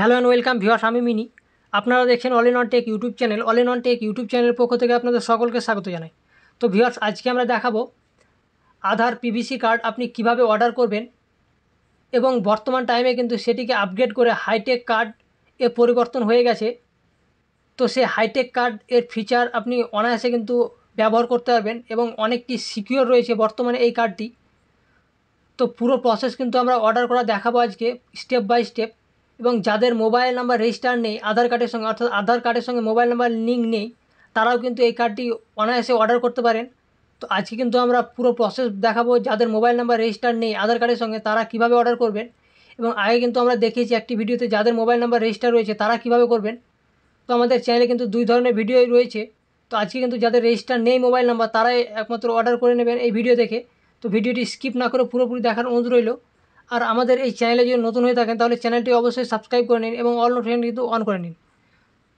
Hello and welcome viewers, আমি mini. আপনারা দেখছেন all in one take YouTube channel. All in one take YouTube চ্যানেলের পক্ষ থেকে আপনাদের সকলকে স্বাগত জানাই। তো ভিউয়ার্স, আজকে আমরা দেখাবো আধার পিভিসি কার্ড আপনি কিভাবে অর্ডার করবেন এবং বর্তমান টাইমে কিন্তু সেটিকে আপগ্রেড করে হাইটেক কার্ড এ পরিবর্তন হয়ে গেছে। তো সেই হাইটেক কার্ড এর ফিচার আপনি অনায়াসে কিন্তু ব্যবহার করতে পারবেন এবং অনেকটি সিকিউর রয়েছে বর্তমানে এই কার্ডটি। তো পুরো প্রসেস কিন্তু আমরা অর্ডার করা দেখাবো আজকে স্টেপ বাই স্টেপ। এবং যাদের মোবাইল নাম্বার রেজিস্টার নেই আধার কার্ডের সঙ্গে, অর্থাৎ আধার কার্ডের সঙ্গে মোবাইল নাম্বার লিঙ্ক নেই, তারাও কিন্তু এই কার্ডটি অনায়াসে অর্ডার করতে পারেন। তো আজকে কিন্তু আমরা পুরো প্রসেস দেখাবো, যাদের মোবাইল নাম্বার রেজিস্টার নেই আধার কার্ডের সঙ্গে তারা কিভাবে অর্ডার করবেন। এবং আগে কিন্তু আমরা দেখিয়েছি একটি ভিডিওতে যাদের মোবাইল নাম্বার রেজিস্টার রয়েছে তারা কিভাবে করবেন। তো আমাদের চ্যানেলে কিন্তু দুই ধরনের ভিডিওই রয়েছে। তো আজকে কিন্তু যাদের রেজিস্টার নেই মোবাইল নাম্বার তারাই একমাত্র অর্ডার করে নেবেন এই ভিডিও দেখে। তো ভিডিওটি স্কিপ না করে পুরোপুরি দেখার অনুরোধ রইল। আর আমাদের এই চ্যানেলে যদি নতুন হয়ে থাকেন তাহলে চ্যানেলটি অবশ্যই সাবস্ক্রাইব করে নিন এবং অল নোটিফিকেশন কিন্তু অন করে নিন।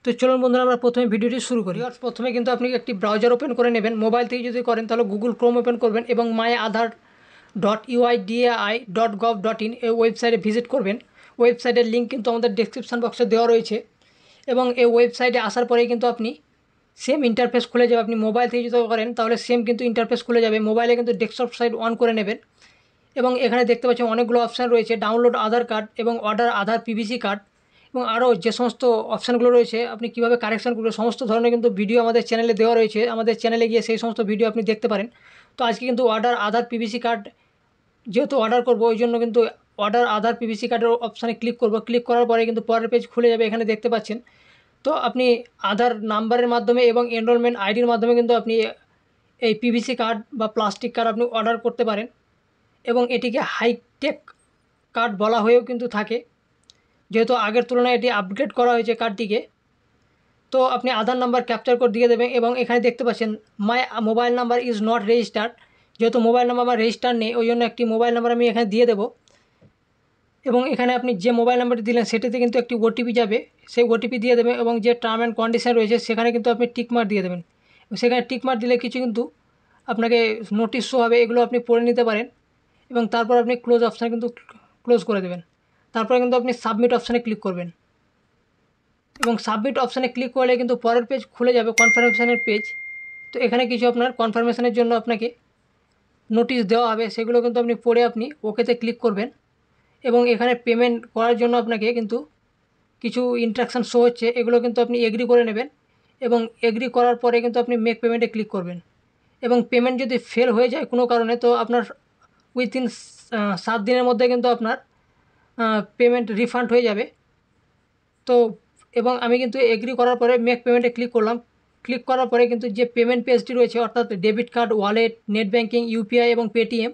তো চলুন বন্ধুরা, আমরা প্রথমে ভিডিওটি শুরু করি। প্রথমে কিন্তু আপনি একটি ব্রাউজার ওপেন করে নেবেন। মোবাইল থেকে যদি করেন তাহলে গুগল ক্রোম ওপেন করবেন এবং myAadhar.uidai.gov.in এই ওয়েবসাইটে ভিজিট করবেন। ওয়েবসাইটের লিঙ্ক কিন্তু আমাদের ডেসক্রিপশন বক্সে দেওয়া রয়েছে। এবং এই ওয়েবসাইটে আসার পরেই কিন্তু আপনি সেম ইন্টারফেস খুলে যাবে। আপনি মোবাইল থেকে যদি করেন তাহলে সেম কিন্তু ইন্টারফেস খুলে যাবে। মোবাইলে কিন্তু ডেস্কটপ সাইড অন করে নেবেন এবং এখানে দেখতে পাচ্ছেন অনেকগুলো অপশান রয়েছে, ডাউনলোড আধার কার্ড এবং অর্ডার আধার পিভিসি কার্ড এবং আরও যে সমস্ত অপশানগুলো রয়েছে আপনি কীভাবে কারেকশান করবেন সমস্ত ধরনের কিন্তু ভিডিও আমাদের চ্যানেলে দেওয়া রয়েছে। আমাদের চ্যানেলে গিয়ে সেই সমস্ত ভিডিও আপনি দেখতে পারেন। তো আজকে কিন্তু অর্ডার আধার পিভিসি কার্ড যেহেতু অর্ডার করবো ওই জন্য কিন্তু অর্ডার আধার পিভিসি কার্ডের অপশানে ক্লিক করব। ক্লিক করার পরে কিন্তু পরের পেজ খুলে যাবে। এখানে দেখতে পাচ্ছেন। তো আপনি আধার নাম্বারের মাধ্যমে এবং এনরোলমেন্ট আইডির মাধ্যমে কিন্তু আপনি এই পিভিসি কার্ড বা প্লাস্টিক কার্ড আপনি অর্ডার করতে পারেন এবং এটিকে হাইটেক কার্ড বলা হয়েও কিন্তু থাকে, যেহেতু আগের তুলনায় এটি আপগ্রেড করা হয়েছে কার্ডটিকে। তো আপনি আধার নাম্বার ক্যাপচার কোড দিয়ে দেবেন এবং এখানে দেখতে পাচ্ছেন my mobile number is not registered. যেহেতু মোবাইল নাম্বার আমার রেজিস্টার নেই ওই জন্য একটি মোবাইল নাম্বার আমি এখানে দিয়ে দেবো এবং এখানে আপনি যে মোবাইল নাম্বারটি দিলেন সেটিতে কিন্তু একটি ওটিপি যাবে, সেই ওটিপি দিয়ে দেবেন এবং যে টার্ম অ্যান্ড কন্ডিশন রয়েছে সেখানে কিন্তু আপনি টিকমার্ক দিয়ে দেবেন। সেখানে টিকমার্ক দিলে কিছু কিন্তু আপনাকে নোটিশ শো হবে, এগুলো আপনি পড়ে নিতে পারেন এবং তারপর আপনি ক্লোজ অপশানে কিন্তু ক্লোজ করে দেবেন। তারপরে কিন্তু আপনি সাবমিট অপশানে ক্লিক করবেন এবং সাবমিট অপশানে ক্লিক করলে কিন্তু পরের পেজ খুলে যাবে, কনফার্মেশনের পেজ। তো এখানে কিছু আপনার কনফার্মেশনের জন্য আপনাকে নোটিশ দেওয়া হবে, সেগুলো কিন্তু আপনি পড়ে আপনি ওকেতে ক্লিক করবেন এবং এখানে পেমেন্ট করার জন্য আপনাকে কিন্তু কিছু ইনস্ট্রাকশান শো হচ্ছে, এগুলো কিন্তু আপনি এগ্রি করে নেবেন এবং এগ্রি করার পরে কিন্তু আপনি মেক পেমেন্টে ক্লিক করবেন। এবং পেমেন্ট যদি ফেল হয়ে যায় কোনো কারণে তো আপনার উইথিন 7 দিনের মধ্যে কিন্তু আপনার পেমেন্ট রিফান্ড হয়ে যাবে। তো এবং আমি কিন্তু এগ্রি করার পরে মেক পেমেন্টে ক্লিক করলাম। ক্লিক করার পরে কিন্তু যে পেমেন্ট পেজটি রয়েছে অর্থাৎ debit card, wallet, net banking, UPI এবং পেটিএম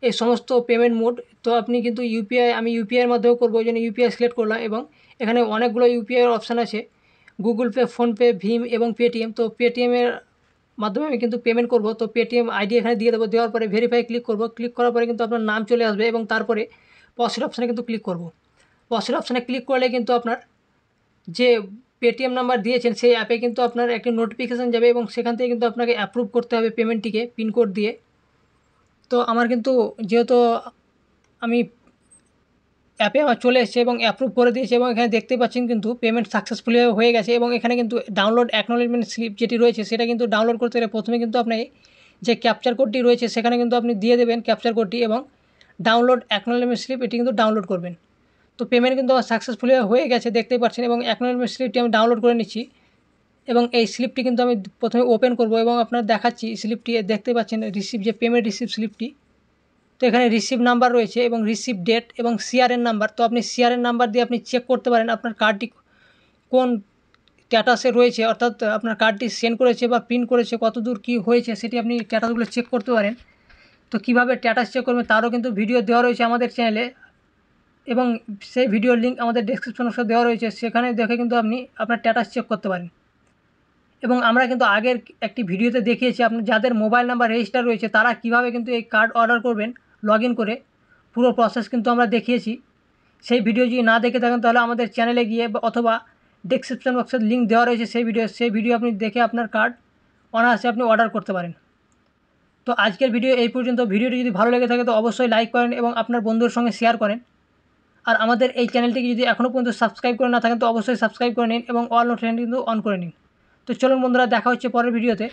এই সমস্ত পেমেন্ট মোড। তো আপনি কিন্তু আমি ইউপিআইয়ের মাধ্যমেও করবো, ওই জন্য ইউপিআই সিলেক্ট করলাম এবং এখানে অনেকগুলো ইউপিআইয়ের অপশান আছে, গুগল পে, ফোনপে, ভীম এবং পেটিএম। তো পেটিএমের মাধ্যমে আমি কিন্তু পেমেন্ট করব। তো পেটিএম আইডি এখানে দিয়ে দেবো, দেওয়ার পরে ভেরিফাই ক্লিক করব। ক্লিক করার পরে কিন্তু আপনার নাম চলে আসবে এবং তারপরে প্রসিড অপশানে কিন্তু ক্লিক করব। প্রসিড অপশানে ক্লিক করলে কিন্তু আপনার যে পেটিএম নাম্বার দিয়েছেন সেই অ্যাপে কিন্তু আপনার একটি নোটিফিকেশান যাবে এবং সেখান থেকে কিন্তু আপনাকে অ্যাপ্রুভ করতে হবে পেমেন্টটিকে পিনকোড দিয়ে। তো আমার কিন্তু যেহেতু আমি অ্যাপে আমার চলে এসেছে এবং অ্যাপ্রুভ করে দিয়েছে এবং এখানে দেখতে পাচ্ছেন কিন্তু পেমেন্ট সাকসেসফুলি হয়ে গেছে এবং এখানে কিন্তু ডাউনলোড অ্যাকনোলেজমেন্ট স্লিপ যেটি রয়েছে সেটা কিন্তু ডাউনলোড করতে গেলে প্রথমে কিন্তু আপনি যে ক্যাপচার কোডটি রয়েছে সেখানে কিন্তু আপনি দিয়ে দেবেন ক্যাপচার কোডটি এবং ডাউনলোড অ্যাকনোলেজমেন্ট স্লিপ এটি কিন্তু ডাউনলোড করবেন। তো পেমেন্ট কিন্তু আমার সাকসেসফুলি হয়ে গেছে দেখতেই পাচ্ছেন এবং অ্যাকনোলেজমেন্ট স্লিপটি আমি ডাউনলোড করে নিচ্ছি এবং এই স্লিপটি কিন্তু আমি প্রথমে ওপেন করব এবং আপনার দেখাচ্ছি স্লিপটি দেখতে পাচ্ছেন রিসিভ যে পেমেন্ট রিসিভ স্লিপটি। তো এখানে রিসিভ নাম্বার রয়েছে এবং রিসিভ ডেট এবং সিআরএন নাম্বার। তো আপনি সিআরএন নাম্বার দিয়ে আপনি চেক করতে পারেন আপনার কার্ডটি কোন স্ট্যাটাসে রয়েছে, অর্থাৎ আপনার কার্ডটি সেন্ড করেছে বা প্রিন্ট করেছে কত দূর কী হয়েছে সেটি আপনি স্ট্যাটাসগুলো চেক করতে পারেন। তো কীভাবে স্ট্যাটাস চেক করবেন তারও কিন্তু ভিডিও দেওয়া রয়েছে আমাদের চ্যানেলে এবং সেই ভিডিওর লিঙ্ক আমাদের ডেসক্রিপশন বক্সে দেওয়া রয়েছে, সেখানে দেখে কিন্তু আপনি আপনার স্ট্যাটাস চেক করতে পারেন। এবং আমরা কিন্তু আগের একটি ভিডিওতে দেখিয়েছি আপনার যাদের মোবাইল নাম্বার রেজিস্টার রয়েছে তারা কিভাবে কিন্তু এই কার্ড অর্ডার করবেন লগ ইন করে, পুরো প্রসেস কিন্তু আমরা দেখিয়েছি। সেই ভিডিও যদি না দেখে থাকেন তাহলে আমাদের চ্যানেলে গিয়ে অথবা ডেসক্রিপশন বক্সের লিঙ্ক দেওয়া রয়েছে সেই ভিডিও আপনি দেখে আপনার কার্ড অনায়াসে আপনি অর্ডার করতে পারেন। তো আজকের ভিডিও এই পর্যন্ত। ভিডিওটি যদি ভালো লেগে থাকে তো অবশ্যই লাইক করেন এবং আপনার বন্ধুর সঙ্গে শেয়ার করেন। আর আমাদের এই চ্যানেলটিকে যদি এখনও পর্যন্ত সাবস্ক্রাইব করে না থাকেন তো অবশ্যই সাবস্ক্রাইব করে নিন এবং অল নোটিফিকেশন কিন্তু অন করে নিন। তো চলুন বন্ধুরা, দেখা হচ্ছে পরের ভিডিওতে।